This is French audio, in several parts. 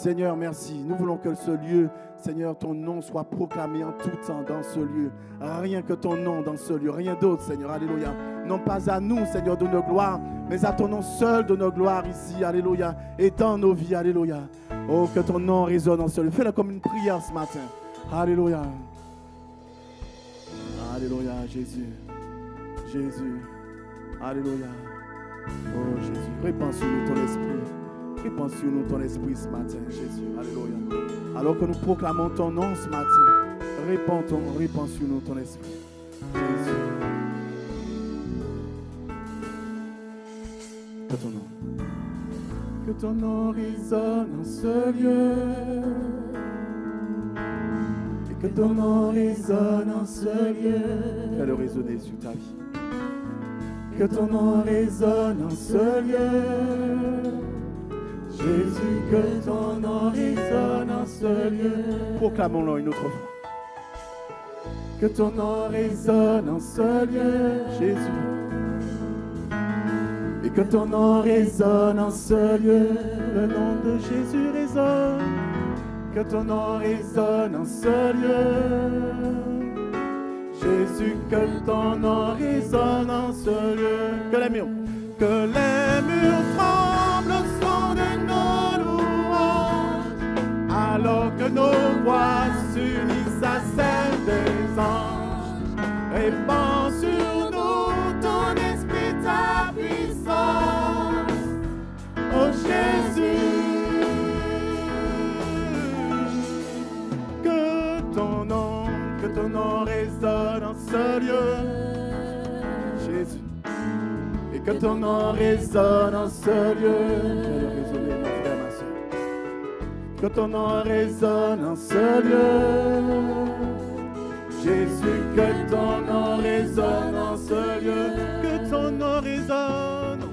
Seigneur, merci. Nous voulons que ce lieu, Seigneur, ton nom soit proclamé en tout temps dans ce lieu. Rien que ton nom dans ce lieu, rien d'autre, Seigneur. Alléluia. Non pas à nous, Seigneur, de nos gloires, mais à ton nom seul de nos gloires ici. Alléluia. Et dans nos vies. Alléluia. Oh, que ton nom résonne en ce lieu. Fais-le comme une prière ce matin. Alléluia. Alléluia, Jésus. Jésus. Alléluia. Oh, Jésus. Répands sur nous ton esprit. Répands sur nous ton esprit ce matin, Jésus. Alléluia. Alors que nous proclamons ton nom ce matin, répands sur nous ton esprit. Jésus. Que ton nom. Que ton nom résonne en ce lieu. Et que ton nom résonne en ce lieu. Fais-le résonner sur ta vie. Que ton nom résonne en ce lieu. Jésus, que ton nom résonne en ce lieu. Proclamons-le une autre fois. Que ton nom résonne en ce lieu, Jésus. Et que ton nom résonne en ce lieu. Le nom de Jésus résonne. Que ton nom résonne en ce lieu. Jésus, que ton nom résonne en ce lieu. Que les murs tremblent au son de nos louanges, alors que nos voix s'unissent à celles des anges. Répands sur nous ton esprit, ta puissance, oh Jésus. Que ton nom résonne en ce lieu, Jésus. Et que ton nom résonne en ce lieu. Fais-le résonner, mon frère, ma soeur. Que ton nom résonne en ce lieu. Jésus, que ton nom résonne en ce lieu. Que ton nom résonne.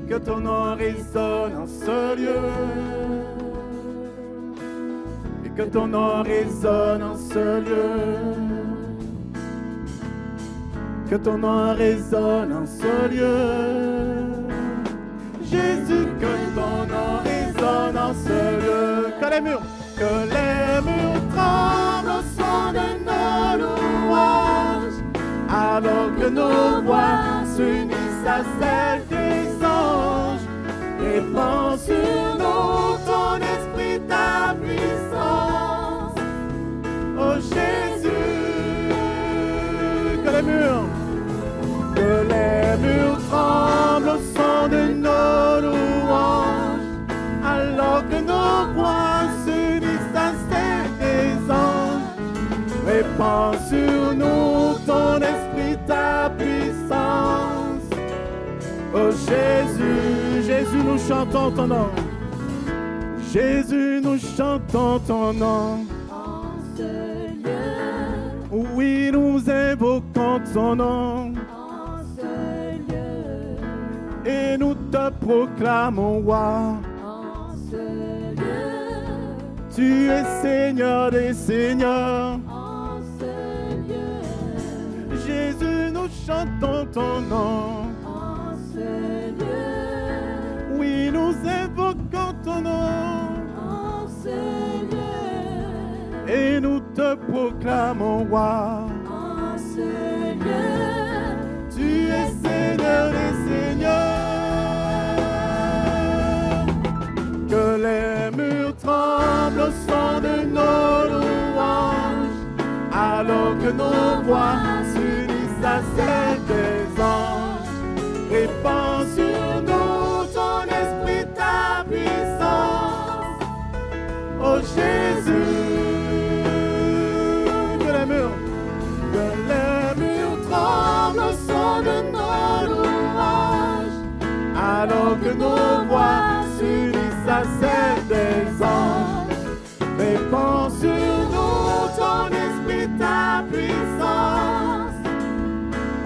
Que ton nom résonne en ce lieu. Et que ton nom résonne en ce lieu. Que ton nom résonne en ce lieu. Jésus, que ton nom résonne en ce lieu. Que les murs tremblent au son de nos louanges, alors que nos voix s'unissent à celles des anges. Répands sur nous ton esprit, ta puissance, oh Jésus. Que les murs tremblent au son de nos louanges, alors que nos voix s'unissent à celles des anges. Répands sur nous ton esprit, ta puissance, oh Jésus. Jésus, nous chantons ton nom. Jésus, nous chantons ton nom. Oui, nous invoquons ton nom. Et nous te proclamons, roi. Tu es Seigneur des Seigneurs. Jésus, nous chantons ton nom. Oui, nous invoquons ton nom. Et nous te proclamons, roi. Tu es Seigneur des Seigneurs. Que les murs tremblent au son de nos louanges, alors que nos voix s'unissent à celles des anges. Répands sur nous ton esprit, ta puissance, oh Jésus. Que les murs tremblent au son de nos louanges, alors que nos voix s'unissent à celles des anges. Répands sur nous ton esprit, ta puissance,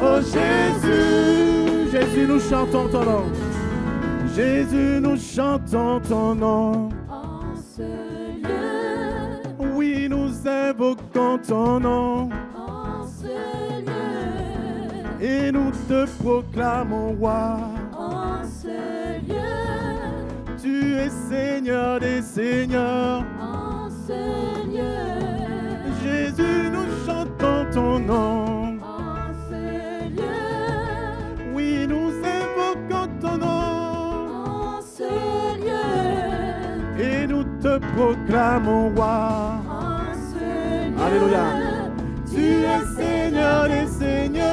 oh Jésus. Jésus, nous chantons ton nom. Jésus, nous chantons ton nom. En ce lieu, Oui, nous invoquons ton nom. en ce lieu, Et nous te proclamons, roi. en ce lieu, Tu es Seigneur des Seigneurs. En ce lieu, Jésus, nous chantons ton nom. en ce lieu, Oui, nous invoquons ton nom. en ce lieu, Et nous te proclamons roi. en ce lieu. Alléluia. Tu es Seigneur des Seigneurs.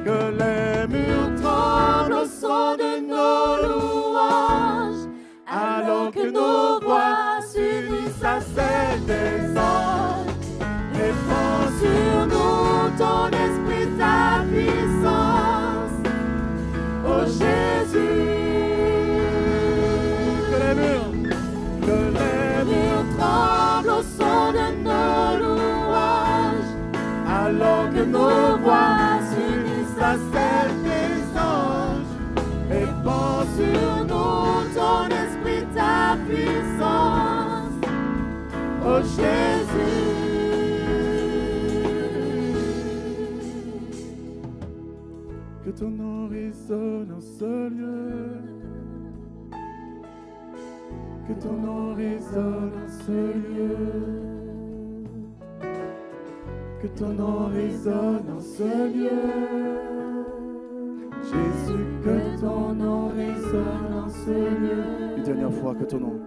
Que les murs tremblent au son de nos louanges, alors que nos voix s'unissent à celles des anges. Répands sur nous ton esprit, ta puissance, ô Jésus. Que les murs tremblent au son de nos louanges, alors que nos voix s'unissent à celles des anges. Répands sur nous ton esprit, ta puissance, ô Jésus. Que ton nom résonne en ce lieu. Que ton nom résonne en ce lieu. Que ton nom résonne en ce lieu. Jésus, que ton nom résonne en ce lieu. Une dernière fois, que ton nom.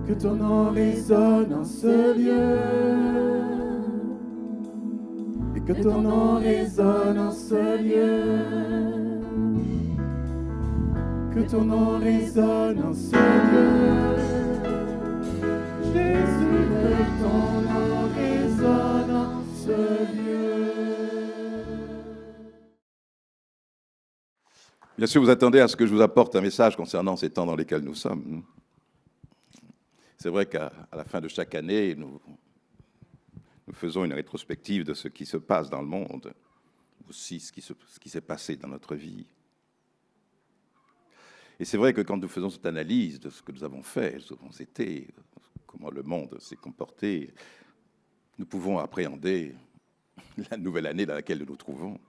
Que ton nom résonne en ce lieu. Et que ton nom résonne en ce lieu. Que ton nom résonne en ce lieu. Jésus, que ton nom résonne en ce lieu. Bien sûr, vous attendez à ce que je vous apporte un message concernant ces temps dans lesquels nous sommes. C'est vrai qu'à la fin de chaque année, nous faisons une rétrospective de ce qui se passe dans le monde, aussi ce qui s'est passé dans notre vie. Et c'est vrai que quand nous faisons cette analyse de ce que nous avons fait, ce qu'on été, comment le monde s'est comporté, nous pouvons appréhender la nouvelle année dans laquelle nous nous trouvons.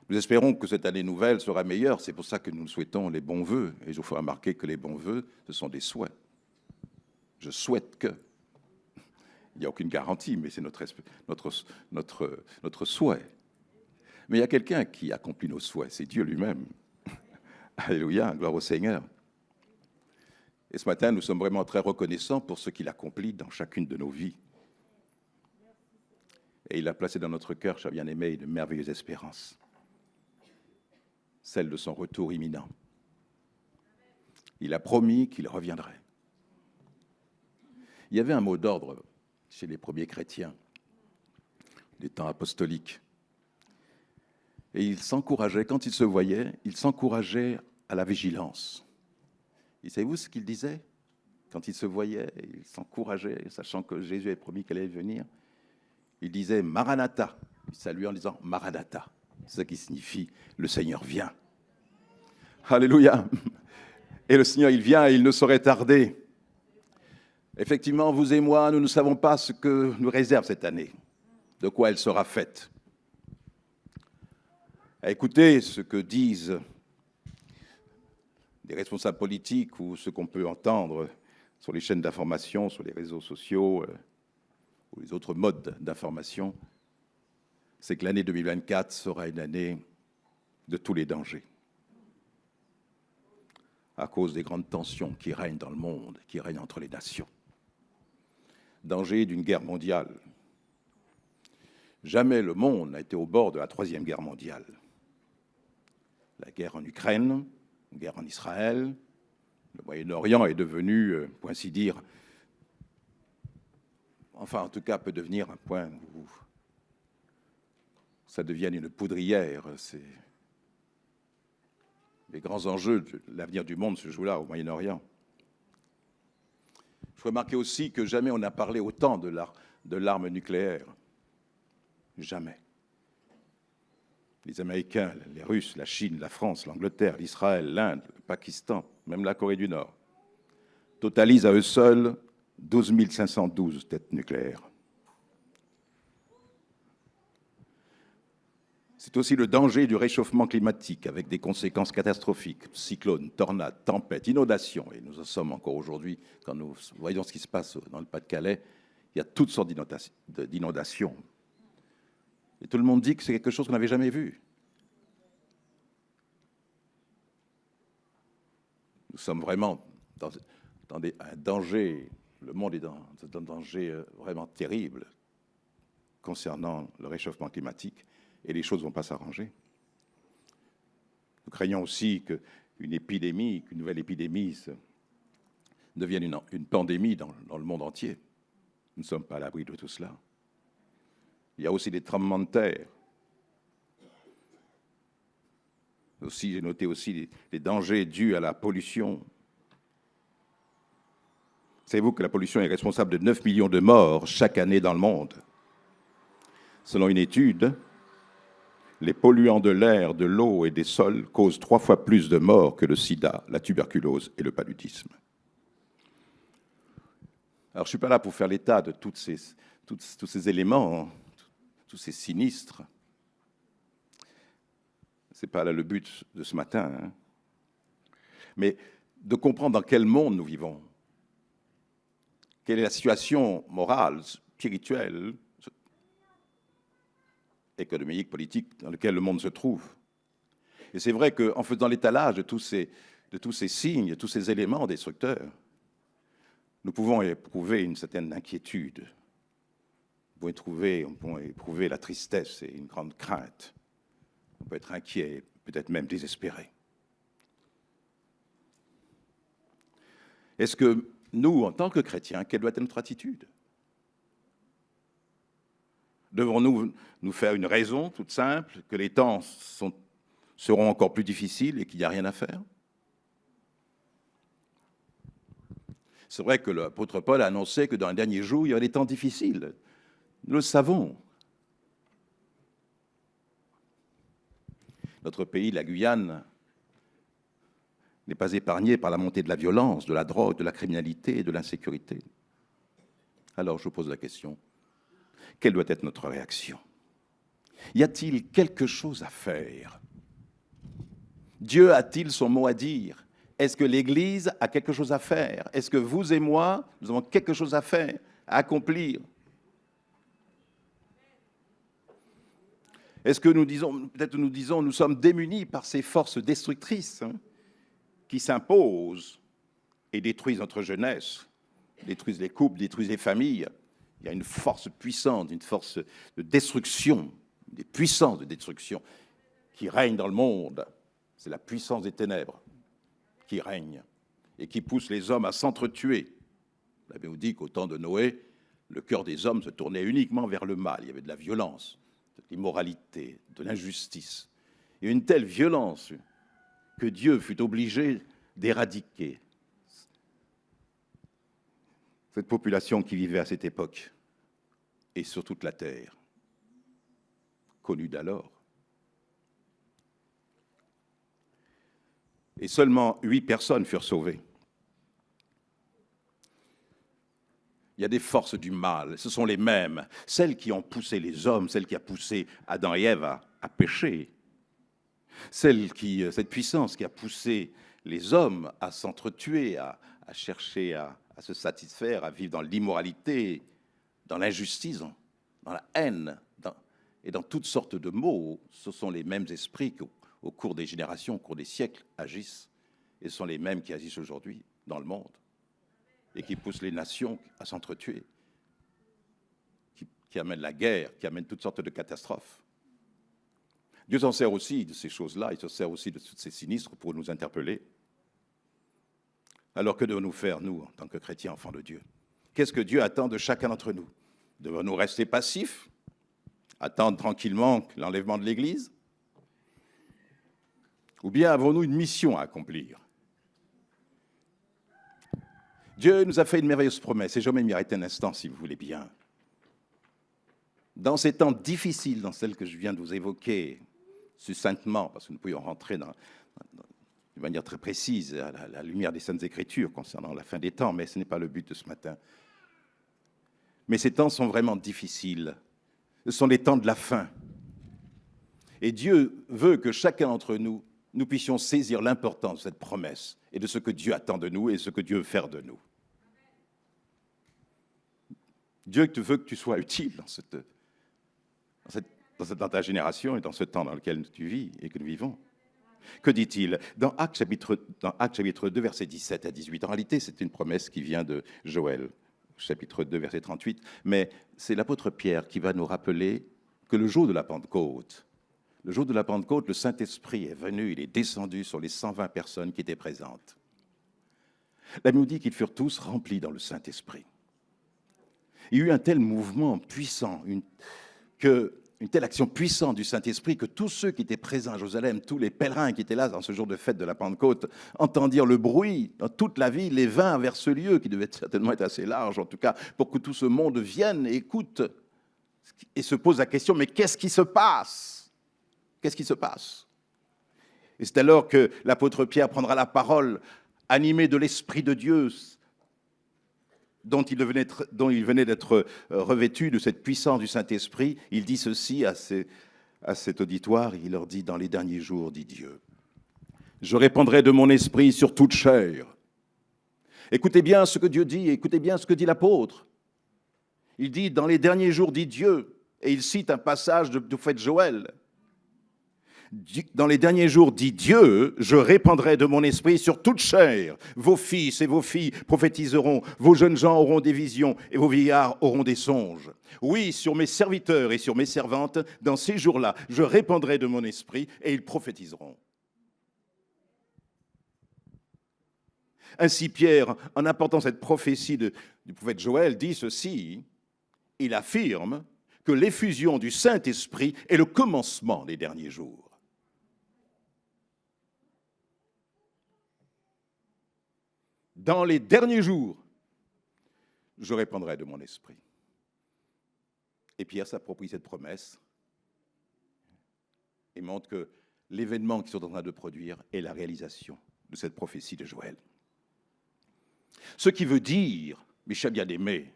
Nous espérons que cette année nouvelle sera meilleure, c'est pour ça que nous souhaitons les bons vœux. Et je vous fais remarquer que les bons vœux, ce sont des souhaits. Je souhaite que. Il n'y a aucune garantie, mais c'est notre souhait. Mais il y a quelqu'un qui accomplit nos souhaits, c'est Dieu lui-même. Alléluia, gloire au Seigneur. Et ce matin, nous sommes vraiment très reconnaissants pour ce qu'il accomplit dans chacune de nos vies. Et il a placé dans notre cœur, cher bien-aimé, une merveilleuse espérance, celle de son retour imminent. Il a promis qu'il reviendrait. Il y avait un mot d'ordre chez les premiers chrétiens, des temps apostoliques. Et ils s'encourageaient, quand ils se voyaient, ils s'encourageaient à la vigilance. Et savez-vous ce qu'ils disaient? Quand ils se voyaient, ils s'encourageaient, sachant que Jésus avait promis qu'elle allait venir. Ils disaient « Maranatha ». Ils saluaient en disant « Maranatha », ce qui signifie « le Seigneur vient ». Alléluia. Et le Seigneur, il vient et il ne saurait tarder. Effectivement, vous et moi, nous ne savons pas ce que nous réserve cette année, de quoi elle sera faite. Écoutez ce que disent les responsables politiques ou ce qu'on peut entendre sur les chaînes d'information, sur les réseaux sociaux ou les autres modes d'information, c'est que l'année 2024 sera une année de tous les dangers. À cause des grandes tensions qui règnent dans le monde, qui règnent entre les nations. Danger d'une guerre mondiale. Jamais le monde n'a été au bord de la Troisième Guerre mondiale. La guerre en Ukraine, la guerre en Israël, le Moyen-Orient est devenu, pour ainsi dire, enfin en tout cas peut devenir un point où ça devienne une poudrière. Les grands enjeux de l'avenir du monde se jouent là, au Moyen-Orient. Je remarquais aussi que jamais on n'a parlé autant de l'arme nucléaire. Jamais. Les Américains, les Russes, la Chine, la France, l'Angleterre, l'Israël, l'Inde, le Pakistan, même la Corée du Nord, totalisent à eux seuls 12 512 têtes nucléaires. C'est aussi le danger du réchauffement climatique avec des conséquences catastrophiques, cyclones, tornades, tempêtes, inondations. Et nous en sommes encore aujourd'hui, quand nous voyons ce qui se passe dans le Pas-de-Calais, il y a toutes sortes d'inondations. Et tout le monde dit que c'est quelque chose qu'on n'avait jamais vu. Nous sommes vraiment dans un danger, le monde est dans un danger vraiment terrible concernant le réchauffement climatique. Et les choses ne vont pas s'arranger. Nous craignons aussi qu'une épidémie, qu'une nouvelle épidémie devienne une pandémie dans le monde entier. Nous ne sommes pas à l'abri de tout cela. Il y a aussi des tremblements de terre. Aussi, j'ai noté aussi les dangers dus à la pollution. Savez-vous que la pollution est responsable de 9 millions de morts chaque année dans le monde? Selon une étude, les polluants de l'air, de l'eau et des sols causent 3 fois plus de morts que le sida, la tuberculose et le paludisme. Alors, je ne suis pas là pour faire l'état de tous ces éléments, tous ces sinistres. Ce n'est pas là le but de ce matin. Hein. Mais de comprendre dans quel monde nous vivons. Quelle est la situation morale, spirituelle, économique, politique, dans lequel le monde se trouve. Et c'est vrai qu'en faisant l'étalage de tous ces signes, de tous ces éléments destructeurs, nous pouvons éprouver une certaine inquiétude. Nous pouvons éprouver la tristesse et une grande crainte. On peut être inquiet, peut-être même désespéré. Est-ce que nous, en tant que chrétiens, quelle doit être notre attitude ? Devons-nous nous faire une raison toute simple, que les temps seront encore plus difficiles et qu'il n'y a rien à faire? C'est vrai que l'apôtre Paul a annoncé que dans les derniers jours, il y aurait des temps difficiles. Nous le savons. Notre pays, la Guyane, n'est pas épargné par la montée de la violence, de la drogue, de la criminalité et de l'insécurité. Alors, je vous pose la question. Quelle doit être notre réaction? Y a-t-il quelque chose à faire? Dieu a-t-il son mot à dire? Est-ce que l'Église a quelque chose à faire? Est-ce que vous et moi, nous avons quelque chose à faire, à accomplir? Est-ce que nous disons, nous sommes démunis par ces forces destructrices qui s'imposent et détruisent notre jeunesse, détruisent les couples, détruisent les familles? Il y a une force puissante, une force de destruction, des puissances de destruction qui règnent dans le monde. C'est la puissance des ténèbres qui règne et qui pousse les hommes à s'entretuer. La Bible dit qu'au temps de Noé, le cœur des hommes se tournait uniquement vers le mal. Il y avait de la violence, de l'immoralité, de l'injustice. Et une telle violence que Dieu fut obligé d'éradiquer cette population qui vivait à cette époque et sur toute la terre, connue d'alors. Et seulement 8 personnes furent sauvées. Il y a des forces du mal, ce sont les mêmes, celles qui ont poussé les hommes, celles qui ont poussé Adam et Ève à pécher, cette puissance qui a poussé les hommes à s'entretuer, à chercher à se satisfaire, à vivre dans l'immoralité, dans l'injustice, dans la haine, et dans toutes sortes de maux. Ce sont les mêmes esprits qui, au cours des générations, au cours des siècles, agissent, et ce sont les mêmes qui agissent aujourd'hui dans le monde, et qui poussent les nations à s'entretuer, qui amènent la guerre, qui amènent toutes sortes de catastrophes. Dieu s'en sert aussi de ces choses-là, il se sert aussi de tous ces sinistres pour nous interpeller. Alors que devons-nous faire, nous, en tant que chrétiens, enfants de Dieu? Qu'est-ce que Dieu attend de chacun d'entre nous? Devons-nous rester passifs, attendre tranquillement l'enlèvement de l'Église? Ou bien avons-nous une mission à accomplir? Dieu nous a fait une merveilleuse promesse, et je vais m'y arrêter un instant, si vous voulez bien. Dans ces temps difficiles, dans celles que je viens de vous évoquer succinctement, parce que nous pouvions rentrer de manière très précise à la lumière des Saintes Écritures concernant la fin des temps, mais ce n'est pas le but de ce matin. Mais ces temps sont vraiment difficiles. Ce sont les temps de la fin. Et Dieu veut que chacun d'entre nous, nous puissions saisir l'importance de cette promesse et de ce que Dieu attend de nous et ce que Dieu veut faire de nous. Dieu veut que tu sois utile dans ta génération et dans ce temps dans lequel tu vis et que nous vivons. Que dit-il dans Actes chapitre 2, versets 17 à 18. En réalité, c'est une promesse qui vient de Joël, chapitre 2, verset 38. Mais c'est l'apôtre Pierre qui va nous rappeler que le jour de la Pentecôte, le Saint-Esprit est venu, il est descendu sur les 120 personnes qui étaient présentes. La Bible nous dit qu'ils furent tous remplis dans le Saint-Esprit. Il y a eu un tel mouvement puissant, une telle action puissante du Saint-Esprit que tous ceux qui étaient présents à Jérusalem, tous les pèlerins qui étaient là dans ce jour de fête de la Pentecôte, entendirent le bruit dans toute la ville, les vinrent vers ce lieu qui devait certainement être assez large, en tout cas, pour que tout ce monde vienne et écoute et se pose la question, mais qu'est-ce qui se passe ? Qu'est-ce qui se passe ? Et c'est alors que l'apôtre Pierre prendra la parole, animé de l'Esprit de Dieu, dont il venait d'être revêtu de cette puissance du Saint-Esprit. Il dit ceci à cet auditoire, il leur dit, dans les derniers jours, dit Dieu, je répandrai de mon esprit sur toute chair. Écoutez bien ce que Dieu dit, écoutez bien ce que dit l'apôtre. Il dit, dans les derniers jours, dit Dieu, et il cite un passage du prophète Joël. Dans les derniers jours, dit Dieu, je répandrai de mon esprit sur toute chair. Vos fils et vos filles prophétiseront, vos jeunes gens auront des visions et vos vieillards auront des songes. Oui, sur mes serviteurs et sur mes servantes, dans ces jours-là, je répandrai de mon esprit et ils prophétiseront. Ainsi, Pierre, en apportant cette prophétie du prophète Joël, dit ceci, il affirme que l'effusion du Saint-Esprit est le commencement des derniers jours. Dans les derniers jours, je répandrai de mon esprit. Et Pierre s'approprie cette promesse et montre que l'événement qu'ils sont en train de produire est la réalisation de cette prophétie de Joël. Ce qui veut dire, mes chers bien-aimés,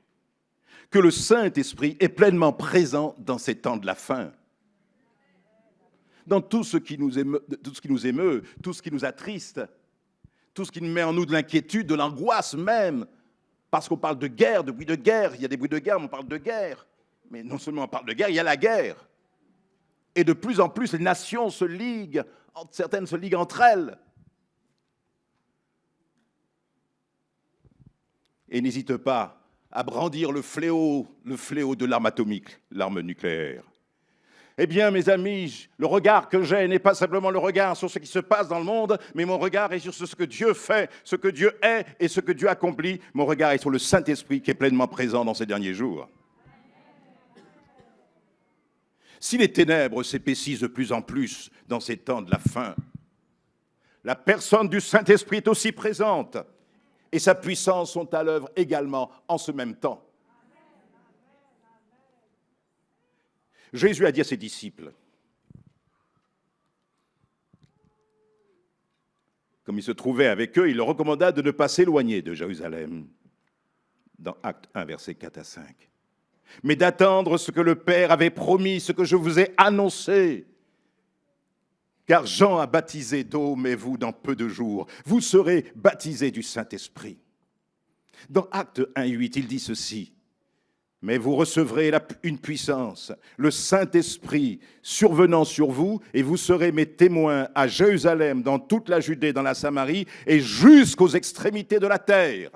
que le Saint-Esprit est pleinement présent dans ces temps de la fin. Dans tout ce qui nous émeut, tout ce qui nous attriste, tout ce qui nous met en nous de l'inquiétude, de l'angoisse même, parce qu'on parle de guerre, de bruit de guerre, il y a des bruits de guerre, mais on parle de guerre. Mais non seulement on parle de guerre, il y a la guerre. Et de plus en plus, les nations se liguent, certaines se liguent entre elles. Et n'hésite pas à brandir le fléau de l'arme atomique, l'arme nucléaire. Eh bien, mes amis, le regard que j'ai n'est pas simplement le regard sur ce qui se passe dans le monde, mais mon regard est sur ce que Dieu fait, ce que Dieu est et ce que Dieu accomplit. Mon regard est sur le Saint-Esprit qui est pleinement présent dans ces derniers jours. Si les ténèbres s'épaississent de plus en plus dans ces temps de la fin, la personne du Saint-Esprit est aussi présente et sa puissance sont à l'œuvre également en ce même temps. Jésus a dit à ses disciples, comme il se trouvait avec eux, il leur recommanda de ne pas s'éloigner de Jérusalem, dans Actes 1, versets 4 à 5, mais d'attendre ce que le Père avait promis, ce que je vous ai annoncé. Car Jean a baptisé d'eau, mais vous, dans peu de jours, vous serez baptisés du Saint-Esprit. Dans Actes 1, 8, il dit ceci. Mais vous recevrez une puissance, le Saint-Esprit survenant sur vous, et vous serez mes témoins à Jérusalem, dans toute la Judée, dans la Samarie, et jusqu'aux extrémités de la terre.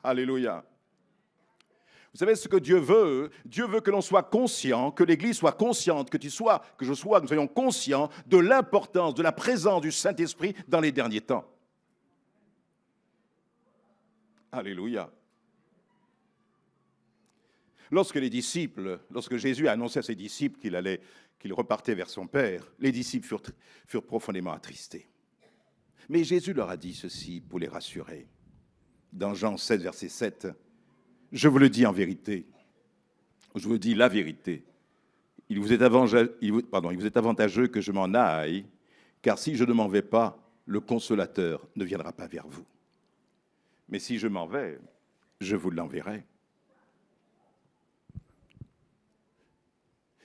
Alléluia. Vous savez ce que Dieu veut? Dieu veut que l'on soit conscient, que l'Église soit consciente, que nous soyons conscients de l'importance, de la présence du Saint-Esprit dans les derniers temps. Alléluia. Lorsque Jésus a annoncé à ses disciples qu'il repartait vers son Père, les disciples furent profondément attristés. Mais Jésus leur a dit ceci pour les rassurer. Dans Jean 16, verset 7, « Je vous le dis en vérité, je vous dis la vérité, il vous est avantageux que je m'en aille, car si je ne m'en vais pas, le Consolateur ne viendra pas vers vous. Mais si je m'en vais, je vous l'enverrai. »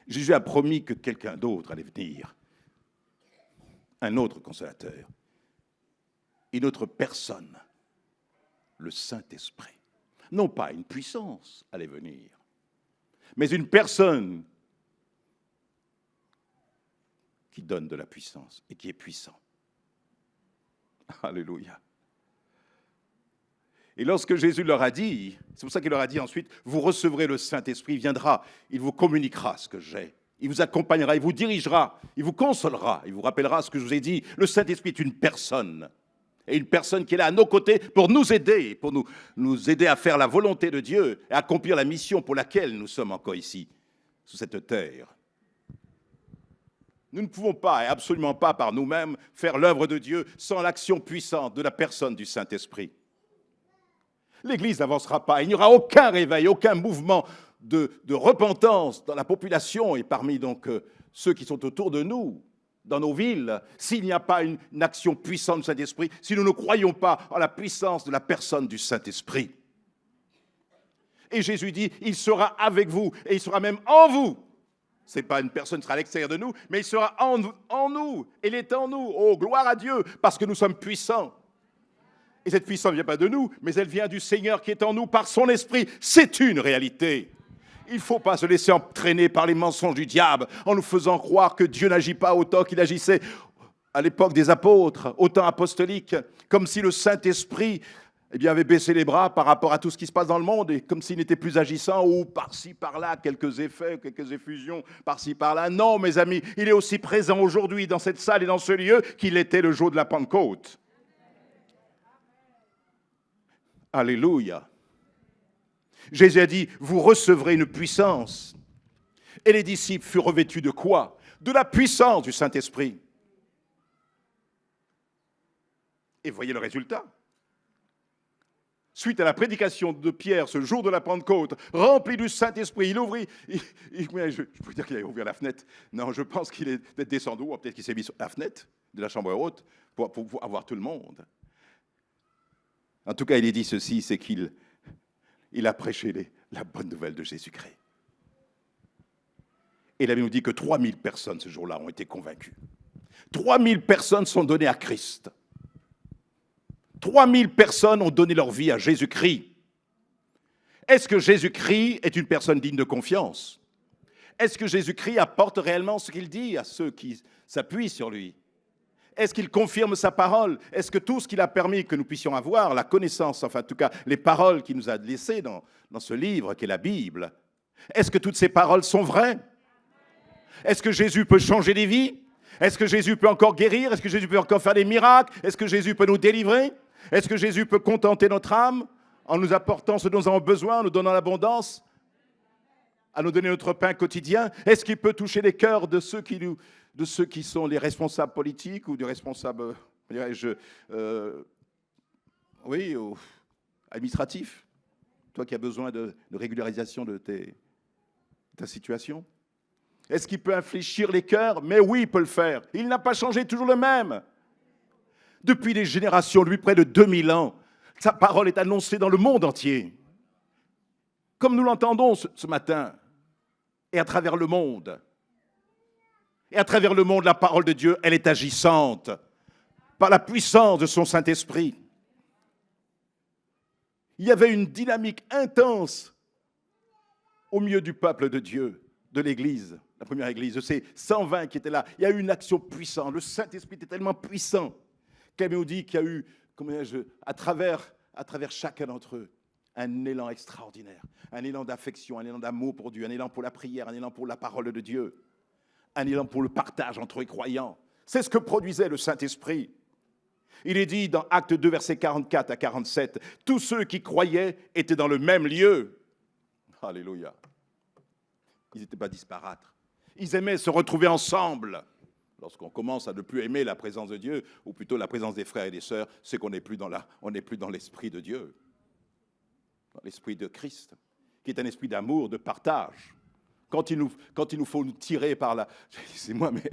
Jésus a promis que quelqu'un d'autre allait venir un autre consolateur, une autre personne, le Saint-Esprit. Non pas une puissance allait venir, mais une personne qui donne de la puissance et qui est puissant. Alléluia. Et lorsque Jésus leur a dit, c'est pour ça qu'il leur a dit ensuite, vous recevrez le Saint-Esprit, il viendra, il vous communiquera ce que j'ai. Il vous accompagnera, il vous dirigera, il vous consolera, il vous rappellera ce que je vous ai dit. Le Saint-Esprit est une personne. Et une personne qui est là à nos côtés pour nous aider, nous aider à faire la volonté de Dieu et à accomplir la mission pour laquelle nous sommes encore ici, sur cette terre. Nous ne pouvons pas, et absolument pas par nous-mêmes, faire l'œuvre de Dieu sans l'action puissante de la personne du Saint-Esprit. L'Église n'avancera pas, il n'y aura aucun réveil, aucun mouvement de repentance dans la population et parmi donc ceux qui sont autour de nous, dans nos villes, s'il n'y a pas une action puissante du Saint-Esprit, si nous ne croyons pas en la puissance de la personne du Saint-Esprit. Et Jésus dit, il sera avec vous et il sera même en vous. Ce n'est pas une personne qui sera à l'extérieur de nous, mais il sera en nous. Il est en nous. Oh, gloire à Dieu, parce que nous sommes puissants. Et cette puissance ne vient pas de nous, mais elle vient du Seigneur qui est en nous par son esprit. C'est une réalité. Il ne faut pas se laisser entraîner par les mensonges du diable en nous faisant croire que Dieu n'agit pas autant qu'il agissait à l'époque des apôtres, au temps apostolique, comme si le Saint-Esprit avait baissé les bras par rapport à tout ce qui se passe dans le monde et comme s'il n'était plus agissant ou par-ci, par-là, quelques effets, quelques effusions, par-ci, par-là. Non, mes amis, il est aussi présent aujourd'hui dans cette salle et dans ce lieu qu'il était le jour de la Pentecôte. Alléluia. Jésus a dit, vous recevrez une puissance. Et les disciples furent revêtus de quoi? De la puissance du Saint-Esprit. Et voyez le résultat. Suite à la prédication de Pierre, ce jour de la Pentecôte, rempli du Saint-Esprit, il ouvrit, je peux dire qu'il a ouvert la fenêtre. Non, je pense qu'il est peut-être descendu, ou peut-être qu'il s'est mis sur la fenêtre de la chambre haute pour avoir tout le monde. En tout cas, il est dit ceci, c'est qu'il a prêché la bonne nouvelle de Jésus-Christ. Et la Bible nous dit que 3000 personnes ce jour-là ont été convaincues. 3000 personnes sont données à Christ. 3000 personnes ont donné leur vie à Jésus-Christ. Est-ce que Jésus-Christ est une personne digne de confiance? Est-ce que Jésus-Christ apporte réellement ce qu'il dit à ceux qui s'appuient sur lui? Est-ce qu'il confirme sa parole? Est-ce que tout ce qu'il a permis que nous puissions avoir, la connaissance, enfin en tout cas les paroles qu'il nous a laissées dans ce livre qu'est la Bible, est-ce que toutes ces paroles sont vraies? Est-ce que Jésus peut changer des vies? Est-ce que Jésus peut encore guérir? Est-ce que Jésus peut encore faire des miracles? Est-ce que Jésus peut nous délivrer? Est-ce que Jésus peut contenter notre âme en nous apportant ce dont nous avons besoin, en nous donnant l'abondance, à nous donner notre pain quotidien? Est-ce qu'il peut toucher les cœurs de ceux qui sont les responsables politiques ou des responsables, administratifs? Toi qui as besoin de régularisation de ta situation? Est-ce qu'il peut infléchir les cœurs? Mais oui, il peut le faire. Il n'a pas changé, toujours le même. Depuis des générations, depuis près de 2000 ans, sa parole est annoncée dans le monde entier. Comme nous l'entendons ce matin, et à travers le monde. Et à travers le monde, la parole de Dieu, elle est agissante par la puissance de son Saint-Esprit. Il y avait une dynamique intense au milieu du peuple de Dieu, de l'Église, la première Église, de ces 120 qui étaient là. Il y a eu une action puissante. Le Saint-Esprit était tellement puissant qu'elle nous dit qu'il y a eu, à travers chacun d'entre eux, un élan extraordinaire, un élan d'affection, un élan d'amour pour Dieu, un élan pour la prière, un élan pour la parole de Dieu, un élan pour le partage entre les croyants. C'est ce que produisait le Saint-Esprit. Il est dit dans Actes 2, versets 44 à 47, tous ceux qui croyaient étaient dans le même lieu. Alléluia. Ils n'étaient pas disparates. Ils aimaient se retrouver ensemble. Lorsqu'on commence à ne plus aimer la présence de Dieu, ou plutôt la présence des frères et des sœurs, c'est qu'on n'est plus dans l'esprit de Dieu, dans l'esprit de Christ, qui est un esprit d'amour, de partage. Quand il nous faut nous tirer par là, c'est moi, mais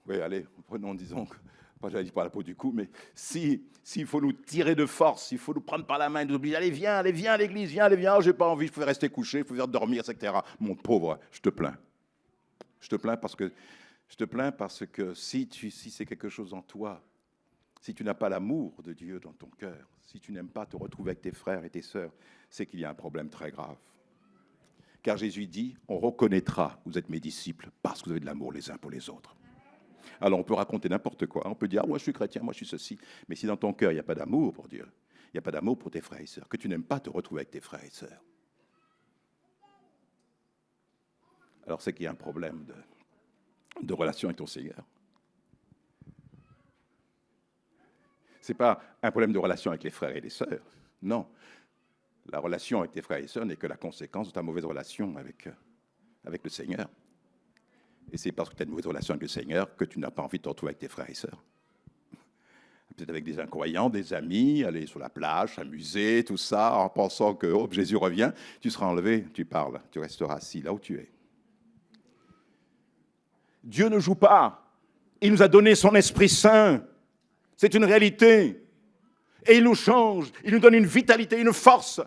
oui, allez, prenons, disons, pas j'allais dire par la peau du cou, mais s'il faut nous tirer de force, s'il faut nous prendre par la main et nous obliger, allez, viens à l'église, viens, oh, j'ai pas envie, je pouvais rester couché, je pouvais dormir, etc. Mon pauvre, je te plains parce que Je te plains parce que si c'est quelque chose en toi, si tu n'as pas l'amour de Dieu dans ton cœur, si tu n'aimes pas te retrouver avec tes frères et tes sœurs, c'est qu'il y a un problème très grave. Car Jésus dit, on reconnaîtra, vous êtes mes disciples, parce que vous avez de l'amour les uns pour les autres. Alors on peut raconter n'importe quoi, on peut dire, moi je suis chrétien, moi je suis ceci, mais si dans ton cœur il n'y a pas d'amour pour Dieu, il n'y a pas d'amour pour tes frères et sœurs, que tu n'aimes pas te retrouver avec tes frères et sœurs, alors c'est qu'il y a un problème de relation avec ton Seigneur. Ce n'est pas un problème de relation avec les frères et les sœurs, non. La relation avec tes frères et sœurs n'est que la conséquence de ta mauvaise relation avec le Seigneur. Et c'est parce que tu as une mauvaise relation avec le Seigneur que tu n'as pas envie de te retrouver avec tes frères et sœurs. Peut-être avec des incroyants, des amis, aller sur la plage, s'amuser, tout ça, en pensant que Jésus revient, tu seras enlevé, tu parles, tu resteras assis là où tu es. Dieu ne joue pas. Il nous a donné son Esprit Saint. C'est une réalité. Et il nous change, il nous donne une vitalité, une force.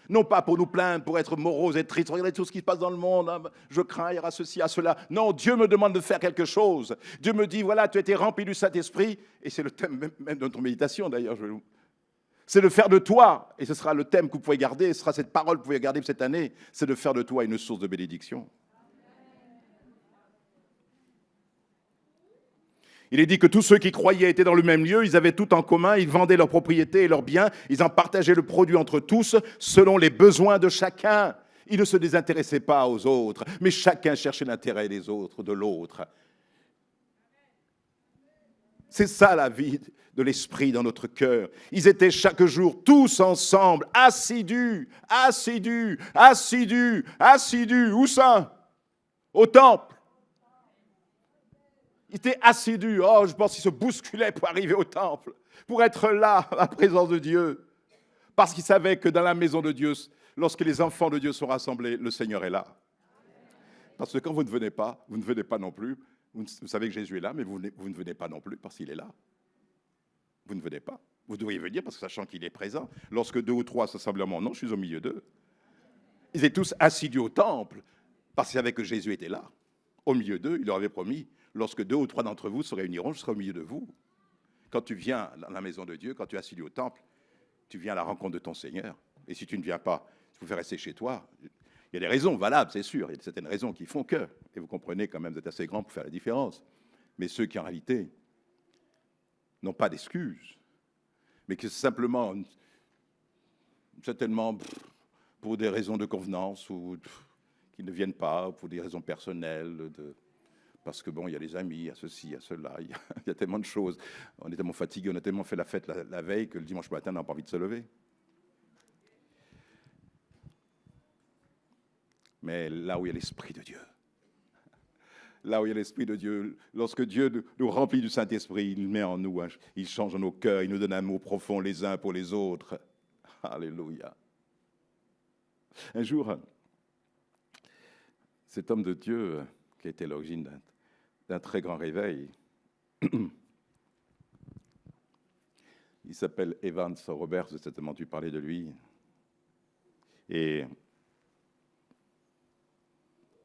Non pas pour nous plaindre, pour être moroses et tristes. Regardez tout ce qui se passe dans le monde. Hein, je crains, il y aura ceci, à cela. Non, Dieu me demande de faire quelque chose. Dieu me dit, voilà, tu as été rempli du Saint-Esprit. Et c'est le thème même de notre méditation, d'ailleurs. C'est de faire de toi, et ce sera le thème que vous pouvez garder, ce sera cette parole que vous pouvez garder cette année, c'est de faire de toi une source de bénédiction. Il est dit que tous ceux qui croyaient étaient dans le même lieu, ils avaient tout en commun, ils vendaient leurs propriétés et leurs biens, ils en partageaient le produit entre tous selon les besoins de chacun. Ils ne se désintéressaient pas aux autres, mais chacun cherchait l'intérêt des autres, de l'autre. C'est ça la vie de l'esprit dans notre cœur. Ils étaient chaque jour tous ensemble, assidus. Où ça? Au temple. Ils étaient assidus. Oh, je pense qu'ils se bousculaient pour arriver au temple, pour être là, à la présence de Dieu. Parce qu'ils savaient que dans la maison de Dieu, lorsque les enfants de Dieu sont rassemblés, le Seigneur est là. Parce que quand vous ne venez pas non plus. Vous savez que Jésus est là, mais vous ne venez pas non plus parce qu'il est là. Vous ne venez pas. Vous devriez venir parce que sachant qu'il est présent. Lorsque 2 ou 3 s'assemblent en mon nom, je suis au milieu d'eux. Ils étaient tous assidus au temple parce qu'ils savaient que Jésus était là. Au milieu d'eux, il leur avait promis, lorsque 2 ou 3 d'entre vous se réuniront, je serai au milieu de vous. Quand tu viens dans la maison de Dieu, quand tu es assis au temple, tu viens à la rencontre de ton Seigneur. Et si tu ne viens pas, tu peux faire rester chez toi. Il y a des raisons valables, c'est sûr. Il y a certaines raisons qui font que, et vous comprenez quand même, vous êtes assez grand pour faire la différence. Mais ceux qui, en réalité, n'ont pas d'excuses, mais que simplement, certainement, pour des raisons de convenance, ou qui ne viennent pas, pour des raisons personnelles, parce que bon, il y a les amis, il y a ceci, il y a cela, il y a tellement de choses. On est tellement fatigué, on a tellement fait la fête la veille que le dimanche matin, on n'a pas envie de se lever. Mais là où il y a l'Esprit de Dieu, là où il y a l'Esprit de Dieu, lorsque Dieu nous remplit du Saint-Esprit, il met en nous, il change nos cœurs, il nous donne un amour profond les uns pour les autres. Alléluia. Un jour, cet homme de Dieu, qui a été l'origine d'un très grand réveil, il s'appelle Evans Roberts, vous avez certainement entendu parler de lui. Et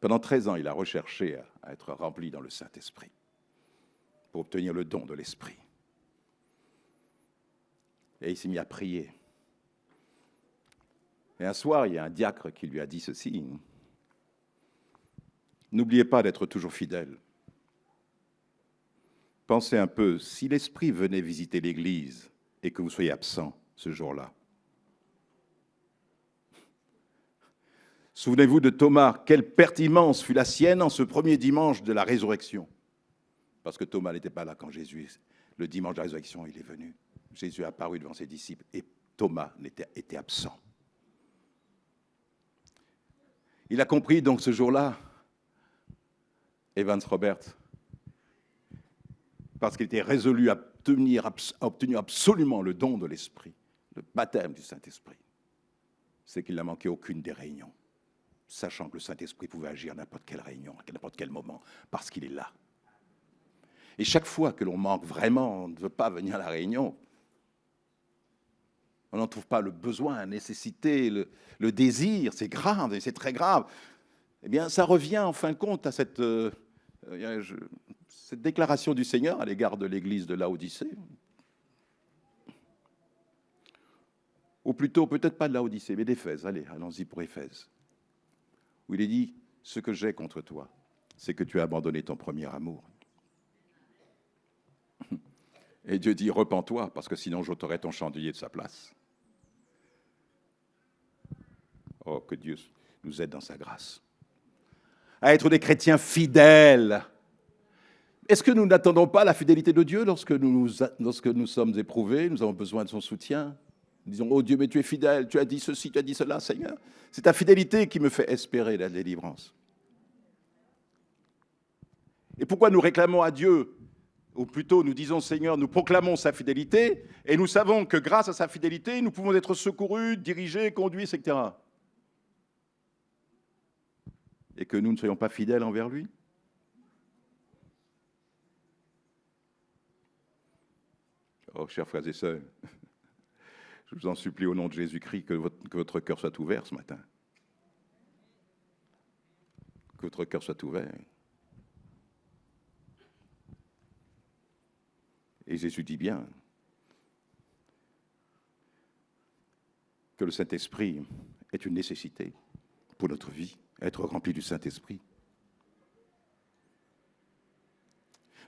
pendant 13 ans, il a recherché à être rempli dans le Saint-Esprit pour obtenir le don de l'Esprit. Et il s'est mis à prier. Et un soir, il y a un diacre qui lui a dit ceci. N'oubliez pas d'être toujours fidèle. Pensez un peu, si l'Esprit venait visiter l'Église et que vous soyez absent ce jour-là. Souvenez-vous de Thomas, quelle pertinence fut la sienne en ce premier dimanche de la résurrection. Parce que Thomas n'était pas là quand Jésus, le dimanche de la résurrection, il est venu. Jésus est apparu devant ses disciples et Thomas était absent. Il a compris donc ce jour-là, Evans Roberts, parce qu'il était résolu à obtenir absolument le don de l'Esprit, le baptême du Saint-Esprit. C'est qu'il n'a manqué aucune des réunions, sachant que le Saint-Esprit pouvait agir à n'importe quelle réunion, à n'importe quel moment, parce qu'il est là. Et chaque fois que l'on manque vraiment, on ne veut pas venir à la réunion, on n'en trouve pas le besoin, la nécessité, le désir, c'est grave, et c'est très grave. Eh bien, ça revient en fin de compte à cette cette déclaration du Seigneur à l'égard de l'église de Laodicée, ou plutôt, peut-être pas de Laodicée, mais d'Éphèse. Allons-y pour Éphèse. Où il est dit, ce que j'ai contre toi, c'est que tu as abandonné ton premier amour. Et Dieu dit, repens-toi, parce que sinon j'ôterai ton chandelier de sa place. Oh, que Dieu nous aide dans sa grâce. À être des chrétiens fidèles. Est-ce que nous n'attendons pas la fidélité de Dieu lorsque nous sommes éprouvés, nous avons besoin de son soutien? Nous disons, oh Dieu, mais tu es fidèle, tu as dit ceci, tu as dit cela, Seigneur. C'est ta fidélité qui me fait espérer la délivrance. Et pourquoi nous réclamons à Dieu, ou plutôt nous disons, Seigneur, nous proclamons sa fidélité, et nous savons que grâce à sa fidélité, nous pouvons être secourus, dirigés, conduits, etc. Et que nous ne soyons pas fidèles envers lui? Oh, chers frères et sœurs, je vous en supplie au nom de Jésus-Christ que votre cœur soit ouvert ce matin. Que votre cœur soit ouvert. Et Jésus dit bien que le Saint-Esprit est une nécessité pour notre vie, être rempli du Saint-Esprit.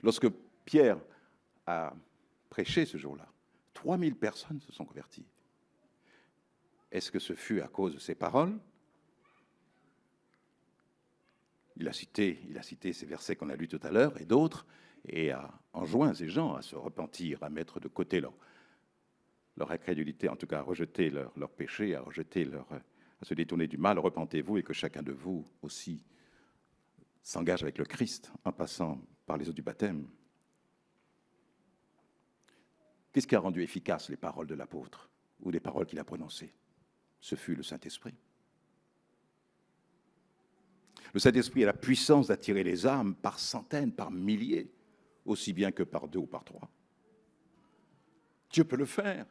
Lorsque Pierre a prêché ce jour-là, 3000 personnes se sont converties. Est-ce que ce fut à cause de ses paroles? Il a cité ces versets qu'on a lus tout à l'heure et d'autres, et a enjoint ces gens à se repentir, à mettre de côté leur incrédulité, en tout cas à rejeter leur péché, à se détourner du mal. Repentez-vous et que chacun de vous aussi s'engage avec le Christ en passant par les eaux du baptême. Qu'est-ce qui a rendu efficaces les paroles de l'apôtre ou les paroles qu'il a prononcées? Ce fut le Saint-Esprit. Le Saint-Esprit a la puissance d'attirer les âmes par centaines, par milliers, aussi bien que par 2 ou par 3. Dieu peut le faire.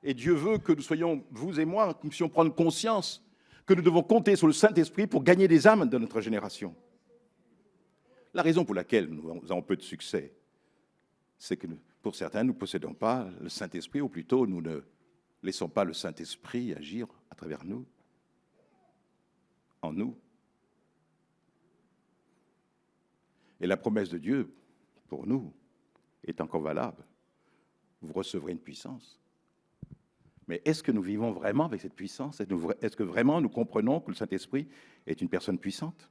Et Dieu veut que nous soyons, vous et moi, que nous puissions prendre conscience que nous devons compter sur le Saint-Esprit pour gagner des âmes de notre génération. La raison pour laquelle nous avons peu de succès, c'est que pour certains, nous ne possédons pas le Saint-Esprit, ou plutôt nous ne laissons pas le Saint-Esprit agir à travers nous, en nous. Et la promesse de Dieu, pour nous, est encore valable. Vous recevrez une puissance. Mais est-ce que nous vivons vraiment avec cette puissance? Est-ce que vraiment nous comprenons que le Saint-Esprit est une personne puissante?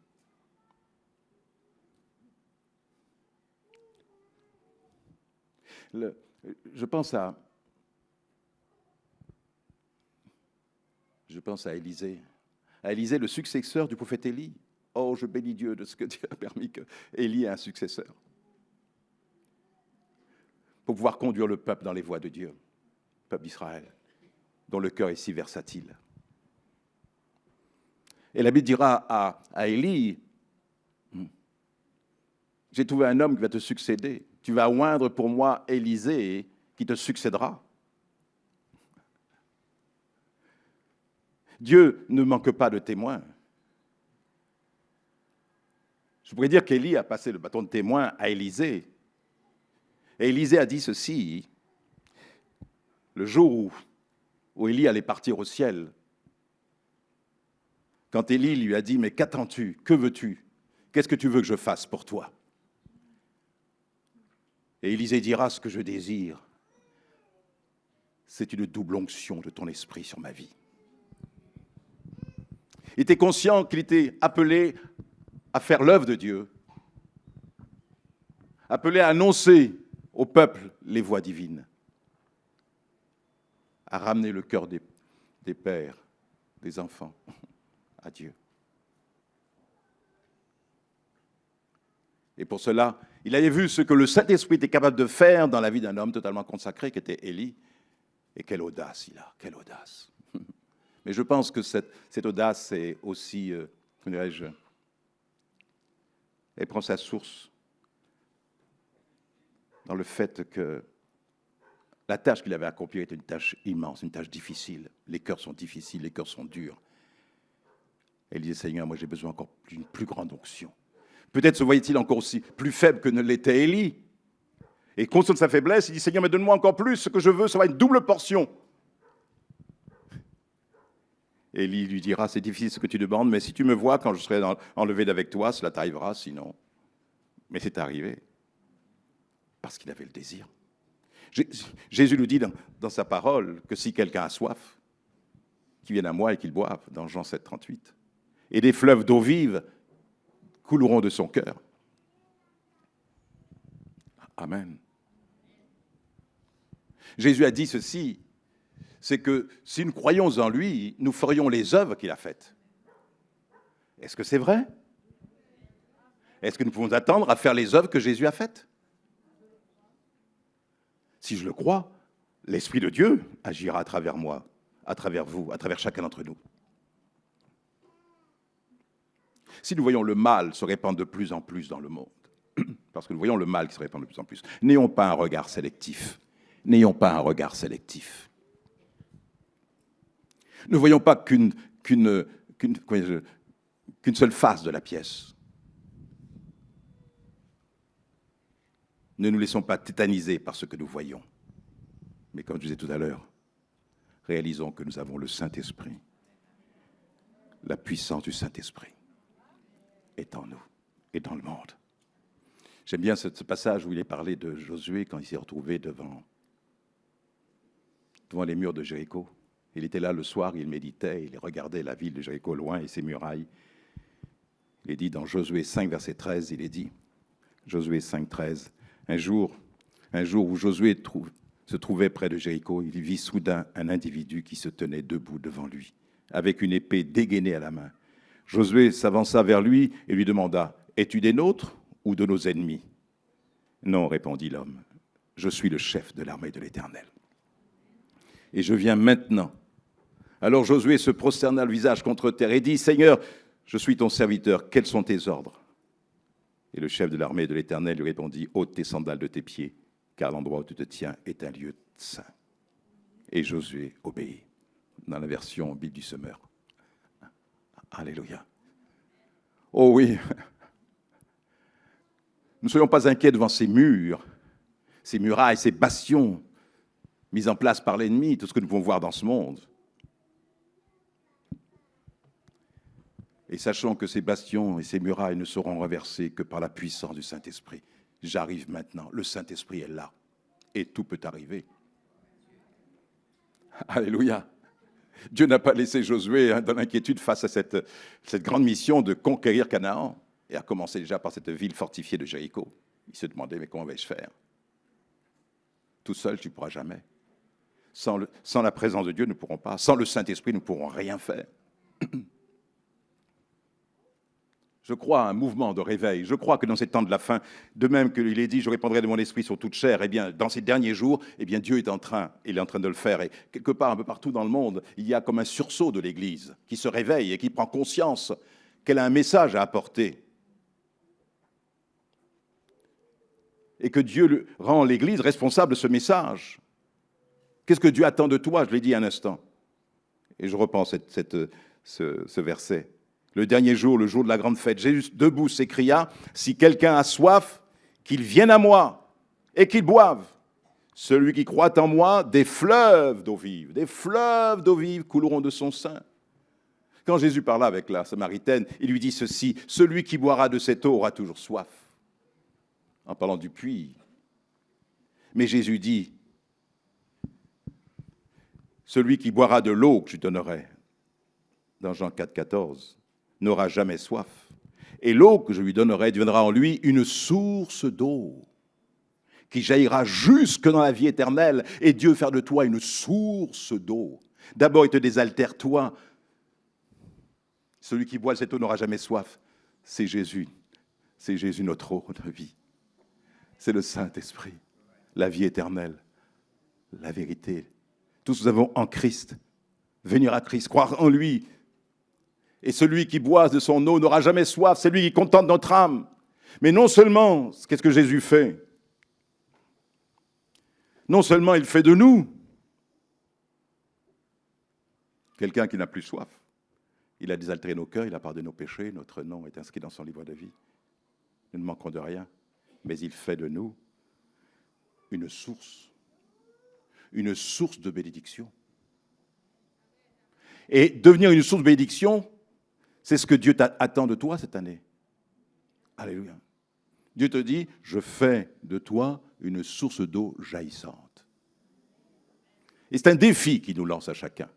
Je pense à Élisée. À Élisée, le successeur du prophète Élie. Oh, je bénis Dieu de ce que Dieu a permis qu'Élie ait un successeur. Pour pouvoir conduire le peuple dans les voies de Dieu, le peuple d'Israël, dont le cœur est si versatile. Et la Bible dira à Élie, j'ai trouvé un homme qui va te succéder. Tu vas oindre pour moi Élisée qui te succédera. Dieu ne manque pas de témoins. Je pourrais dire qu'Élie a passé le bâton de témoin à Élisée. Et Élisée a dit ceci, le jour où Élie allait partir au ciel, quand Élie lui a dit, mais qu'attends-tu? Que veux-tu? Qu'est-ce que tu veux que je fasse pour toi? Et Élisée dira, ce que je désire, c'est une double onction de ton esprit sur ma vie. Il était conscient qu'il était appelé à faire l'œuvre de Dieu, appelé à annoncer au peuple les voies divines, à ramener le cœur des pères, des enfants, à Dieu. Et pour cela, il avait vu ce que le Saint-Esprit était capable de faire dans la vie d'un homme totalement consacré, qui était Élie. Et quelle audace il a, quelle audace. Mais je pense que cette audace est aussi, comment dirais-je, elle prend sa source dans le fait que la tâche qu'il avait accomplie était une tâche immense, une tâche difficile. Les cœurs sont difficiles, les cœurs sont durs. Et il disait, Seigneur, moi j'ai besoin encore d'une plus grande onction. Peut-être se voyait-il encore aussi plus faible que ne l'était Élie. Et conscient de sa faiblesse, il dit, Seigneur, mais donne-moi encore plus, ce que je veux, ça va être une double portion. Élie lui dira, c'est difficile ce que tu demandes, mais si tu me vois quand je serai enlevé d'avec toi, cela t'arrivera, sinon. Mais c'est arrivé, parce qu'il avait le désir. Jésus nous dit dans sa parole que si quelqu'un a soif, qu'il vienne à moi et qu'il boive, dans Jean 7, 38. Et des fleuves d'eau vive couleront de son cœur. Amen. Jésus a dit ceci, c'est que si nous croyons en lui, nous ferions les œuvres qu'il a faites. Est-ce que c'est vrai? Est-ce que nous pouvons attendre à faire les œuvres que Jésus a faites? Si je le crois, l'Esprit de Dieu agira à travers moi, à travers vous, à travers chacun d'entre nous. Si nous voyons le mal se répandre de plus en plus dans le monde, parce que nous voyons le mal qui se répand de plus en plus, n'ayons pas un regard sélectif. N'ayons pas un regard sélectif. Ne voyons pas qu'une seule face de la pièce. Ne nous laissons pas tétaniser par ce que nous voyons. Mais comme je disais tout à l'heure, réalisons que nous avons le Saint-Esprit. La puissance du Saint-Esprit est en nous et dans le monde. J'aime bien ce passage où il est parlé de Josué quand il s'est retrouvé devant les murs de Jéricho. Il était là le soir, il méditait, il regardait la ville de Jéricho loin et ses murailles. Il est dit dans Josué 5, verset 13, il est dit, Josué 5, 13, un jour où Josué se trouvait près de Jéricho, il vit soudain un individu qui se tenait debout devant lui, avec une épée dégainée à la main. Josué s'avança vers lui et lui demanda, « Es-tu des nôtres ou de nos ennemis ?» « Non, répondit l'homme, je suis le chef de l'armée de l'Éternel. Et je viens maintenant. » Alors Josué se prosterna le visage contre terre et dit, « Seigneur, je suis ton serviteur, quels sont tes ordres ?» Et le chef de l'armée de l'Éternel lui répondit, « Ôte tes sandales de tes pieds, car l'endroit où tu te tiens est un lieu saint. » Et Josué obéit, dans la version Bible du Semeur. Alléluia. Oh oui. Ne soyons pas inquiets devant ces murs, ces murailles, ces bastions mis en place par l'ennemi, tout ce que nous pouvons voir dans ce monde. Et sachons que ces bastions et ces murailles ne seront renversés que par la puissance du Saint-Esprit. J'arrive maintenant, le Saint-Esprit est là, et tout peut arriver. Alléluia. Dieu n'a pas laissé Josué dans l'inquiétude face à cette grande mission de conquérir Canaan, et a commencé déjà par cette ville fortifiée de Jéricho. Il se demandait, mais comment vais-je faire? Tout seul, tu ne pourras jamais. Sans la présence de Dieu, nous ne pourrons pas. Sans le Saint-Esprit, nous ne pourrons rien faire. Je crois à un mouvement de réveil. Je crois que dans ces temps de la fin, de même qu'il est dit, je répandrai de mon esprit sur toute chair, eh bien, dans ces derniers jours, eh bien, Dieu est en train de le faire. Et quelque part, un peu partout dans le monde, il y a comme un sursaut de l'Église qui se réveille et qui prend conscience qu'elle a un message à apporter. Et que Dieu rend l'Église responsable de ce message. Qu'est-ce que Dieu attend de toi? Je l'ai dit un instant. Et je reprends ce verset. Le dernier jour, le jour de la grande fête, Jésus debout s'écria, « Si quelqu'un a soif, qu'il vienne à moi et qu'il boive. Celui qui croit en moi, des fleuves d'eau vive couleront de son sein. » Quand Jésus parla avec la Samaritaine, il lui dit ceci, « Celui qui boira de cette eau aura toujours soif. » En parlant du puits. Mais Jésus dit, « Celui qui boira de l'eau que je donnerai, dans Jean 4, 14, n'aura jamais soif. Et l'eau que je lui donnerai deviendra en lui une source d'eau qui jaillira jusque dans la vie éternelle. Et Dieu faire de toi une source d'eau. D'abord, il te désaltère, toi. Celui qui boit cette eau n'aura jamais soif. C'est Jésus. C'est Jésus, notre eau de vie. C'est le Saint-Esprit, la vie éternelle, la vérité. Tous nous avons en Christ. Venir à Christ, croire en lui. Et celui qui boit de son eau n'aura jamais soif. C'est lui qui contente notre âme. Mais non seulement, qu'est-ce que Jésus fait? Non seulement il fait de nous quelqu'un qui n'a plus soif. Il a désaltéré nos cœurs, il a pardonné nos péchés, notre nom est inscrit dans son livre de vie. nous ne manquerons de rien, mais il fait de nous une source de bénédiction. Et devenir une source de bénédiction, c'est ce que Dieu attend de toi cette année. Alléluia. Dieu te dit, je fais de toi une source d'eau jaillissante. Et c'est un défi qu'il nous lance à chacun.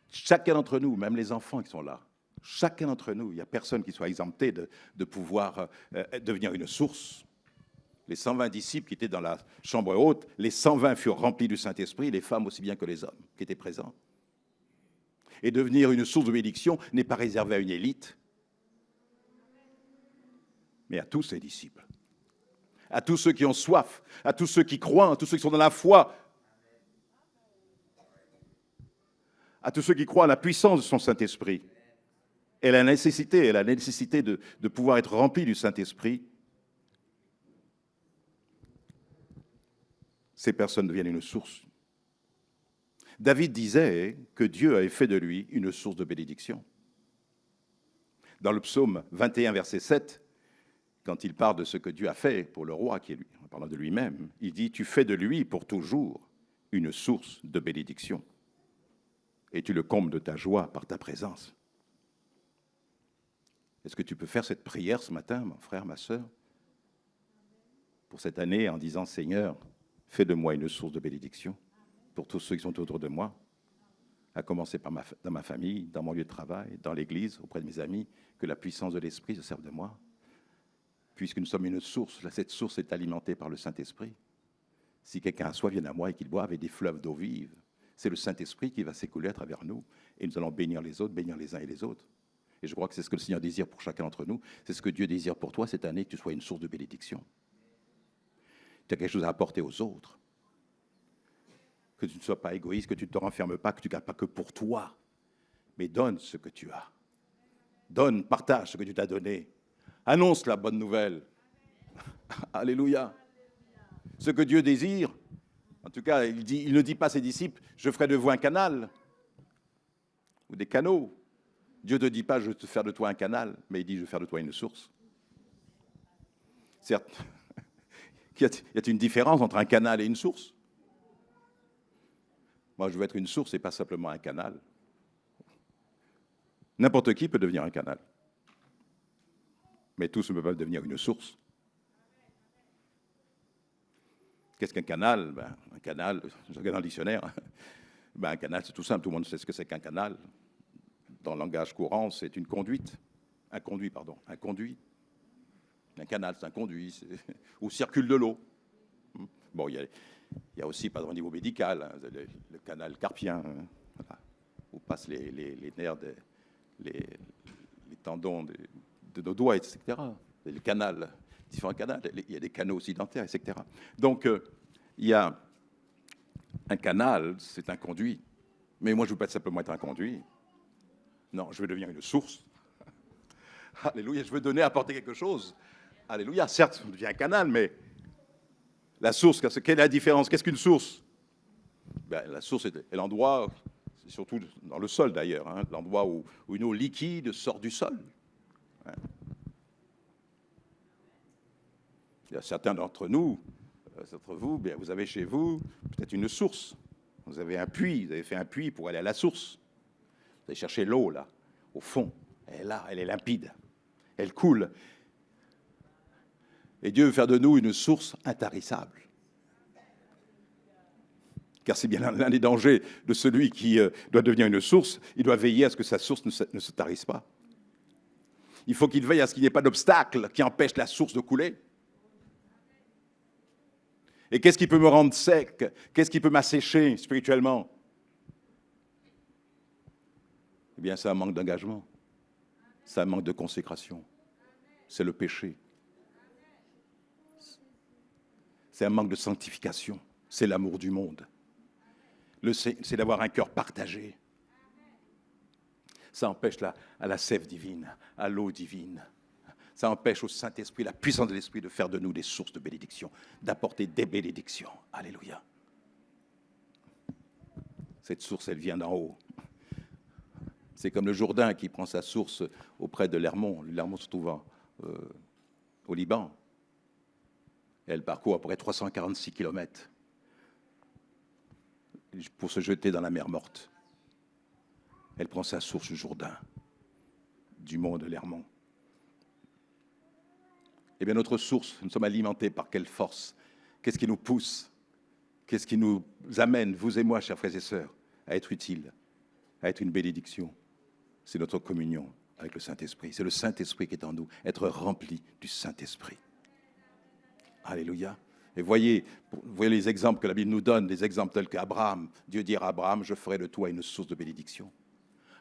Chacun d'entre nous, même les enfants qui sont là, chacun d'entre nous, il n'y a personne qui soit exempté de pouvoir devenir une source. Les 120 disciples qui étaient dans la chambre haute, les 120 furent remplis du Saint-Esprit, les femmes aussi bien que les hommes qui étaient présents. Et devenir une source de bénédiction n'est pas réservé à une élite, mais à tous ses disciples, à tous ceux qui ont soif, à tous ceux qui croient, à tous ceux qui sont dans la foi, à tous ceux qui croient à la puissance de son Saint-Esprit. Et la nécessité de pouvoir être rempli du Saint-Esprit. Ces personnes deviennent une source. David disait que Dieu avait fait de lui une source de bénédiction. Dans le psaume 21, verset 7, quand il parle de ce que Dieu a fait pour le roi, qui est lui, en parlant de lui-même, il dit « Tu fais de lui pour toujours une source de bénédiction, et tu le combles de ta joie par ta présence. » Est-ce que tu peux faire cette prière ce matin, mon frère, ma sœur, pour cette année, en disant « Seigneur, fais de moi une source de bénédiction pour tous ceux qui sont autour de moi, à commencer par dans ma famille, dans mon lieu de travail, dans l'église, auprès de mes amis, que la puissance de l'Esprit se serve de moi. Puisque nous sommes une source, cette source est alimentée par le Saint-Esprit. Si quelqu'un a soif, vienne à moi et qu'il boive avec des fleuves d'eau vive. C'est le Saint-Esprit qui va s'écouler à travers nous et nous allons bénir les autres, bénir les uns et les autres. Et je crois que c'est ce que le Seigneur désire pour chacun d'entre nous. C'est ce que Dieu désire pour toi cette année, que tu sois une source de bénédiction. Tu as quelque chose à apporter aux autres. Que tu ne sois pas égoïste, que tu ne te renfermes pas, que tu ne gardes pas que pour toi. Mais donne ce que tu as. Donne, partage ce que Dieu t'a donné. Annonce la bonne nouvelle. Alléluia. Ce que Dieu désire, en tout cas, il ne dit pas à ses disciples, je ferai de vous un canal ou des canaux. Dieu ne te dit pas, je vais te faire de toi un canal, mais il dit, je vais faire de toi une source. Certes, y a-t-il une différence entre un canal et une source? Moi, je veux être une source et pas simplement un canal. N'importe qui peut devenir un canal. Mais tous ne peuvent pas devenir une source. Qu'est-ce qu'un canal? Un canal, je regarde dans le dictionnaire, un canal, c'est tout simple, tout le monde sait ce que c'est qu'un canal. Dans le langage courant, c'est une conduite. Un conduit. Un canal, c'est un conduit, où circule de l'eau. Bon, il y a aussi, par exemple, au niveau médical, le canal carpien, voilà, où passent les nerfs, les tendons de nos doigts, etc. Le canal, différents canaux, il y a des canaux aussi dentaires, etc. Donc, il y a un canal, c'est un conduit. Mais moi, je ne veux pas simplement être un conduit. Non, je veux devenir une source. Alléluia, je veux donner, apporter quelque chose. Alléluia, certes, on devient un canal, mais la source, quelle est la différence? Qu'est-ce qu'une source? La source est l'endroit, c'est surtout dans le sol d'ailleurs, hein, l'endroit où une eau liquide sort du sol. Hein. Il y a certains d'entre nous, vous avez chez vous peut-être une source. Vous avez un puits, vous avez fait un puits pour aller à la source. Vous allez chercher l'eau là, au fond. Elle est là, elle est limpide. Elle coule. Et Dieu veut faire de nous une source intarissable. Car c'est bien l'un des dangers de celui qui doit devenir une source. Il doit veiller à ce que sa source ne se tarisse pas. Il faut qu'il veille à ce qu'il n'y ait pas d'obstacle qui empêche la source de couler. Et qu'est-ce qui peut me rendre sec? Qu'est-ce qui peut m'assécher spirituellement? Eh bien, c'est un manque d'engagement. C'est un manque de consécration. C'est le péché. C'est un manque de sanctification. C'est l'amour du monde. C'est d'avoir un cœur partagé. Ça empêche à la sève divine, à l'eau divine. Ça empêche au Saint-Esprit, la puissance de l'Esprit, de faire de nous des sources de bénédiction, d'apporter des bénédictions. Alléluia. Cette source, elle vient d'en haut. C'est comme le Jourdain qui prend sa source auprès de l'Hermon. L'Hermon se trouve au Liban. Et elle parcourt à peu près 346 kilomètres pour se jeter dans la mer morte. Elle prend sa source du Jourdain, du mont de l'Hermon. Eh bien, notre source, nous sommes alimentés par quelle force? Qu'est-ce qui nous pousse? Qu'est-ce qui nous amène, vous et moi, chers frères et sœurs, à être utiles, à être une bénédiction? C'est notre communion avec le Saint-Esprit. C'est le Saint-Esprit qui est en nous, être rempli du Saint-Esprit. Alléluia. Et voyez les exemples que la Bible nous donne, des exemples tels qu'Abraham. Dieu dit à Abraham, je ferai de toi une source de bénédiction.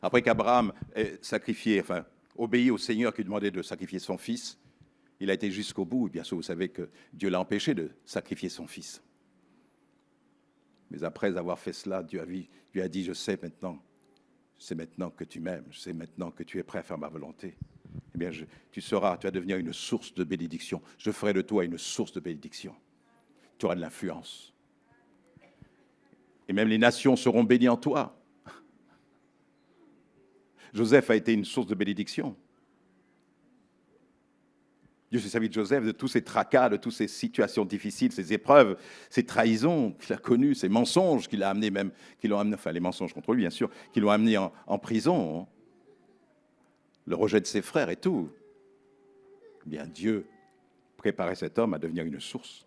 Après qu'Abraham ait sacrifié, obéi au Seigneur qui lui demandait de sacrifier son fils, il a été jusqu'au bout. Et bien sûr, vous savez que Dieu l'a empêché de sacrifier son fils. Mais après avoir fait cela, Dieu lui a dit, je sais maintenant que tu m'aimes, je sais maintenant que tu es prêt à faire ma volonté. Eh bien, tu vas devenir une source de bénédiction. Je ferai de toi une source de bénédiction. Tu auras de l'influence. Et même les nations seront bénies en toi. Joseph a été une source de bénédiction. Dieu s'est servi de Joseph, de tous ces tracas, de toutes ces situations difficiles, ces épreuves, ces trahisons qu'il a connues, ces mensonges qu'il a amenés même, les mensonges contre lui bien sûr, qui l'ont amené en prison, le rejet de ses frères et tout. Eh bien, Dieu préparait cet homme à devenir une source.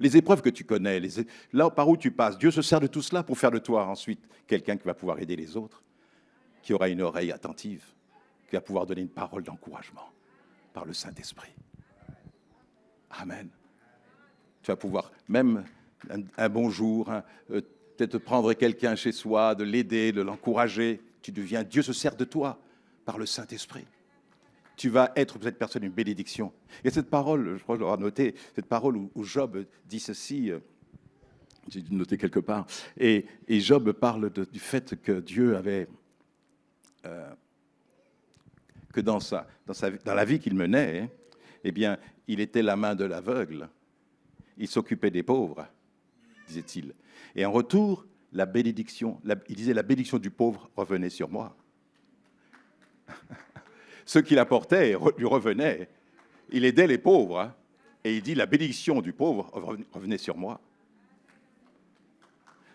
Les épreuves que tu connais, là par où tu passes, Dieu se sert de tout cela pour faire de toi ensuite quelqu'un qui va pouvoir aider les autres, qui aura une oreille attentive, qui va pouvoir donner une parole d'encouragement par le Saint-Esprit. Amen. Tu vas pouvoir, même un bonjour, peut-être prendre quelqu'un chez soi, de l'aider, de l'encourager. Dieu se sert de toi par le Saint-Esprit. Tu vas être pour cette personne une bénédiction. Et cette parole, je crois que je l'aurai noté, cette parole où Job dit ceci, j'ai dû noter quelque part, et Job parle du fait que Dieu avait... que dans la vie qu'il menait, eh bien, il était la main de l'aveugle. Il s'occupait des pauvres, disait-il. Et en retour, la bénédiction du pauvre revenait sur moi. Ce qu'il apportait lui revenait. Il aidait les pauvres. Et il dit, la bénédiction du pauvre revenait sur moi.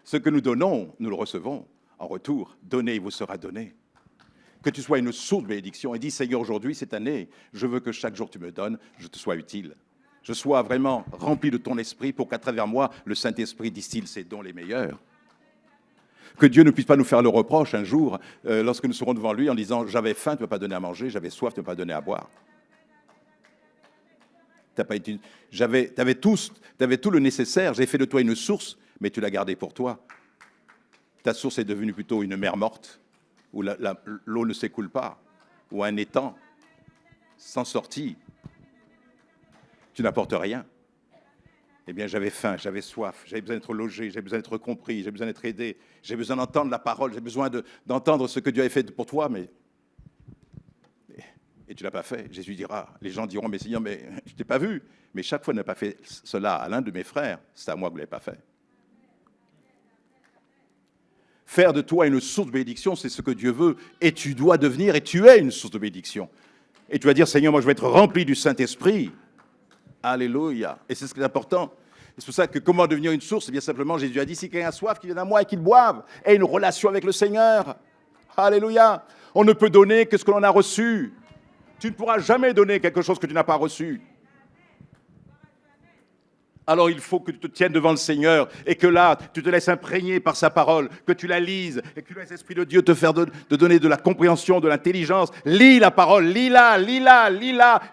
Ce que nous donnons, nous le recevons. En retour, donnez, il vous sera donné. Que tu sois une source de bénédiction. Et dis, Seigneur, aujourd'hui, cette année, je veux que chaque jour tu me donnes, je te sois utile. Je sois vraiment rempli de ton esprit pour qu'à travers moi, le Saint-Esprit distille ses dons les meilleurs. Que Dieu ne puisse pas nous faire le reproche un jour, lorsque nous serons devant lui, en disant, j'avais faim, tu ne m'as pas donné à manger, j'avais soif, tu ne m'as pas donné à boire. Tu avais tout le nécessaire, j'ai fait de toi une source, mais tu l'as gardé pour toi. Ta source est devenue plutôt une mer morte, où l'eau ne s'écoule pas, ou un étang sans sortie. Tu n'apportes rien. Eh bien, j'avais faim, j'avais soif, j'avais besoin d'être logé, j'avais besoin d'être compris, j'avais besoin d'être aidé, j'avais besoin d'entendre la parole, j'avais besoin d'entendre ce que Dieu avait fait pour toi, et tu ne l'as pas fait. Jésus dira, les gens diront, mais Seigneur, mais je ne t'ai pas vu. Mais chaque fois, je n'ai pas fait cela à l'un de mes frères, c'est à moi que vous ne l'avez pas fait. Faire de toi une source de bénédiction, c'est ce que Dieu veut, et tu dois devenir, et tu es une source de bénédiction. Et tu vas dire, Seigneur, moi je vais être rempli du Saint-Esprit. Alléluia. Et c'est ce qui est important. C'est pour ça que comment devenir une source? Eh bien simplement, Jésus a dit, si quelqu'un a soif, qu'il vienne à moi et qu'il boive. Et une relation avec le Seigneur. Alléluia. On ne peut donner que ce que l'on a reçu. Tu ne pourras jamais donner quelque chose que tu n'as pas reçu. Alors il faut que tu te tiennes devant le Seigneur et que là, tu te laisses imprégner par sa parole, que tu la lises et que tu laisses l'Esprit de Dieu te faire de donner de la compréhension, de l'intelligence. Lis la parole, lis-la,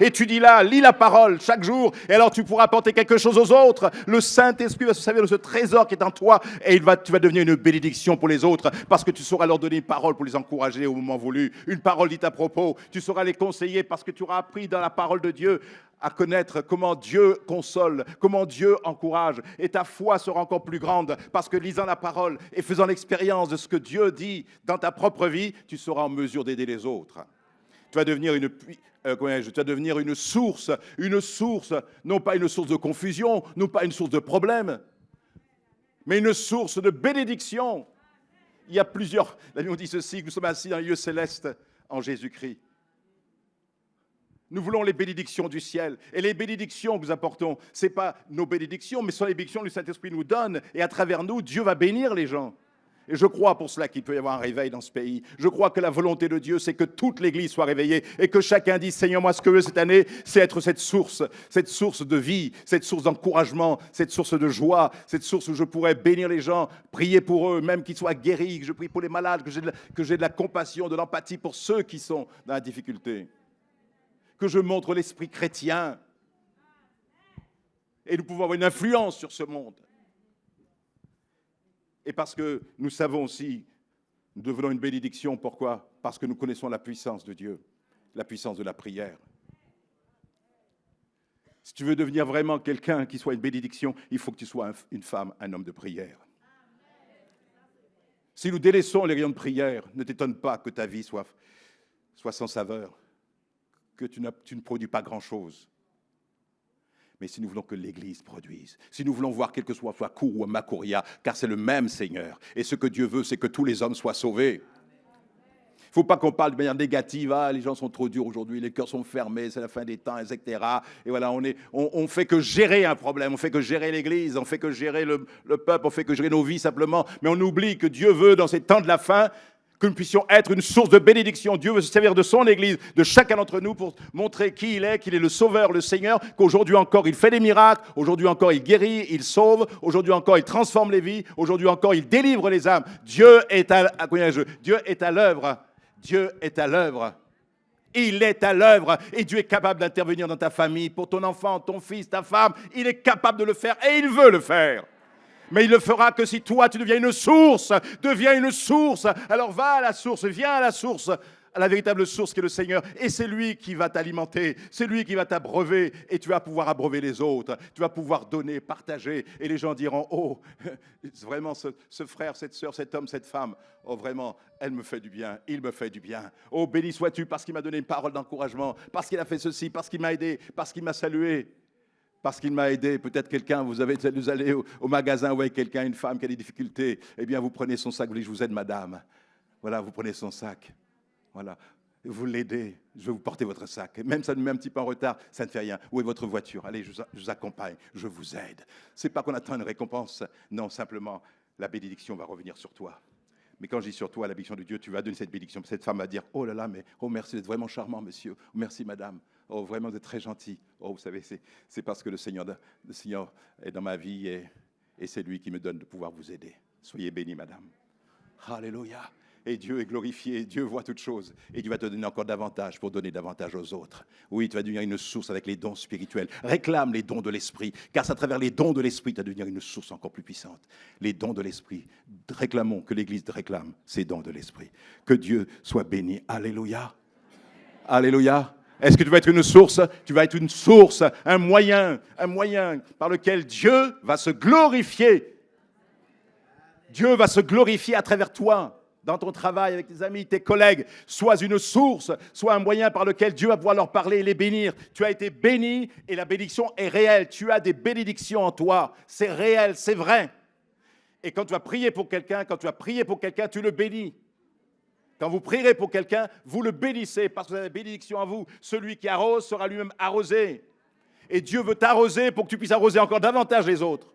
étudie-la, lis la parole chaque jour et alors tu pourras apporter quelque chose aux autres. Le Saint-Esprit va se servir de ce trésor qui est en toi et tu vas devenir une bénédiction pour les autres parce que tu sauras leur donner une parole pour les encourager au moment voulu, une parole dite à propos. Tu sauras les conseiller parce que tu auras appris dans la parole de Dieu à connaître comment Dieu console, comment Dieu encourage. Et ta foi sera encore plus grande parce que lisant la parole et faisant l'expérience de ce que Dieu dit dans ta propre vie, tu seras en mesure d'aider les autres. Tu vas devenir une source, non pas une source de confusion, non pas une source de problème, mais une source de bénédiction. Il y a plusieurs. La Bible dit ceci, que nous sommes assis dans les lieux célestes en Jésus-Christ. Nous voulons les bénédictions du ciel. Et les bénédictions que nous apportons, ce n'est pas nos bénédictions, mais ce sont les bénédictions que le Saint-Esprit nous donne. Et à travers nous, Dieu va bénir les gens. Et je crois pour cela qu'il peut y avoir un réveil dans ce pays. Je crois que la volonté de Dieu, c'est que toute l'Église soit réveillée et que chacun dise, Seigneur, moi, ce que je veux cette année, c'est être cette source de vie, cette source d'encouragement, cette source de joie, cette source où je pourrais bénir les gens, prier pour eux, même qu'ils soient guéris, que je prie pour les malades, que j'ai de la compassion, de l'empathie pour ceux qui sont dans la difficulté. Que je montre l'esprit chrétien. Et nous pouvons avoir une influence sur ce monde. Et parce que nous savons aussi, nous devenons une bénédiction. Pourquoi? Parce que nous connaissons la puissance de Dieu, la puissance de la prière. Si tu veux devenir vraiment quelqu'un qui soit une bénédiction, il faut que tu sois une femme, un homme de prière. Si nous délaissons les rayons de prière, ne t'étonne pas que ta vie soit sans saveur, que tu ne produis pas grand-chose. Mais si nous voulons que l'Église produise, si nous voulons voir quel que soit Foucault ou Macoria, car c'est le même Seigneur, et ce que Dieu veut, c'est que tous les hommes soient sauvés. Il ne faut pas qu'on parle de manière négative, les gens sont trop durs aujourd'hui, les cœurs sont fermés, c'est la fin des temps, etc. Et voilà, on fait que gérer un problème, on fait que gérer l'Église, on fait que gérer le peuple, on fait que gérer nos vies simplement, mais on oublie que Dieu veut, dans ces temps de la fin, que nous puissions être une source de bénédiction. Dieu veut se servir de son Église, de chacun d'entre nous pour montrer qui il est, qu'il est le Sauveur, le Seigneur, qu'aujourd'hui encore il fait des miracles, aujourd'hui encore il guérit, il sauve, aujourd'hui encore il transforme les vies, aujourd'hui encore il délivre les âmes. Dieu est à l'œuvre. Dieu est à l'œuvre. Il est à l'œuvre et Dieu est capable d'intervenir dans ta famille, pour ton enfant, ton fils, ta femme. Il est capable de le faire et il veut le faire. Mais il le fera que si toi, tu deviens une source. Alors va à la source, viens à la source, à la véritable source qui est le Seigneur. Et c'est lui qui va t'alimenter, c'est lui qui va t'abreuver. Et tu vas pouvoir abreuver les autres, tu vas pouvoir donner, partager. Et les gens diront, oh, vraiment ce frère, cette sœur, cet homme, cette femme, oh vraiment, elle me fait du bien, il me fait du bien. Oh, béni sois-tu parce qu'il m'a donné une parole d'encouragement, parce qu'il a fait ceci, parce qu'il m'a aidé, parce qu'il m'a salué. Parce qu'il m'a aidé, peut-être quelqu'un, vous allez au magasin, vous voyez quelqu'un, une femme qui a des difficultés, eh bien vous prenez son sac, vous dites, je vous aide madame. Voilà, vous prenez son sac, voilà, vous l'aidez, je vais vous porter votre sac. Même ça nous met un petit peu en retard, ça ne fait rien. Où est votre voiture? Allez, je vous accompagne, je vous aide. Ce n'est pas qu'on attend une récompense, non, simplement, la bénédiction va revenir sur toi. Mais quand je dis sur toi, la bénédiction de Dieu, tu vas donner cette bénédiction. Cette femme va dire, oh là là, mais oh merci, vous êtes vraiment charmant, monsieur. Oh, merci, madame. Oh, vraiment, vous êtes très gentil. Oh, vous savez, c'est parce que le Seigneur est dans ma vie et c'est lui qui me donne de pouvoir vous aider. Soyez bénis, madame. Alléluia. Et Dieu est glorifié, Dieu voit toutes choses. Et Dieu va te donner encore davantage pour donner davantage aux autres. Oui, tu vas devenir une source avec les dons spirituels. Réclame les dons de l'Esprit, car c'est à travers les dons de l'Esprit que tu vas devenir une source encore plus puissante. Les dons de l'Esprit. Réclamons que l'Église réclame ces dons de l'Esprit. Que Dieu soit béni. Alléluia. Alléluia. Est-ce que tu vas être une source? Tu vas être une source, un moyen par lequel Dieu va se glorifier. Dieu va se glorifier à travers toi. Dans ton travail, avec tes amis, tes collègues, sois une source, sois un moyen par lequel Dieu va pouvoir leur parler et les bénir. Tu as été béni et la bénédiction est réelle. Tu as des bénédictions en toi. C'est réel, c'est vrai. Et quand tu vas prier pour quelqu'un, tu le bénis. Quand vous prierez pour quelqu'un, vous le bénissez parce que vous avez des bénédictions en vous. Celui qui arrose sera lui-même arrosé. Et Dieu veut t'arroser pour que tu puisses arroser encore davantage les autres.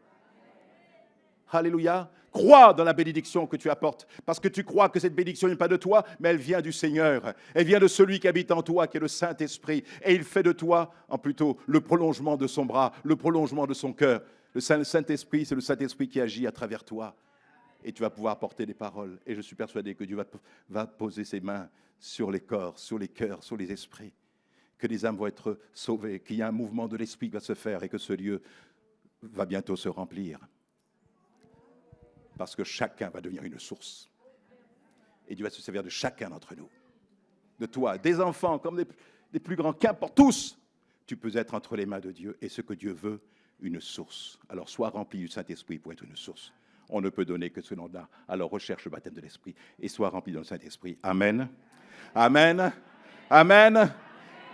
Alléluia. Crois dans la bénédiction que tu apportes, parce que tu crois que cette bénédiction n'est pas de toi, mais elle vient du Seigneur. Elle vient de celui qui habite en toi, qui est le Saint-Esprit. Et il fait de toi, en plutôt, le prolongement de son bras, le prolongement de son cœur. Le Saint-Esprit, c'est le Saint-Esprit qui agit à travers toi. Et tu vas pouvoir porter des paroles. Et je suis persuadé que Dieu va poser ses mains sur les corps, sur les cœurs, sur les esprits. Que les âmes vont être sauvées, qu'il y a un mouvement de l'Esprit qui va se faire et que ce lieu va bientôt se remplir. Parce que chacun va devenir une source. Et Dieu va se servir de chacun d'entre nous. De toi, des enfants comme des plus grands, qu'importe, tous. Tu peux être entre les mains de Dieu et ce que Dieu veut, une source. Alors sois rempli du Saint-Esprit pour être une source. On ne peut donner que ce nom-là. Alors recherche le baptême de l'Esprit et sois rempli dans le Saint-Esprit. Amen. Amen. Amen.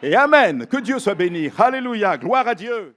Et Amen. Que Dieu soit béni. Alléluia. Gloire à Dieu.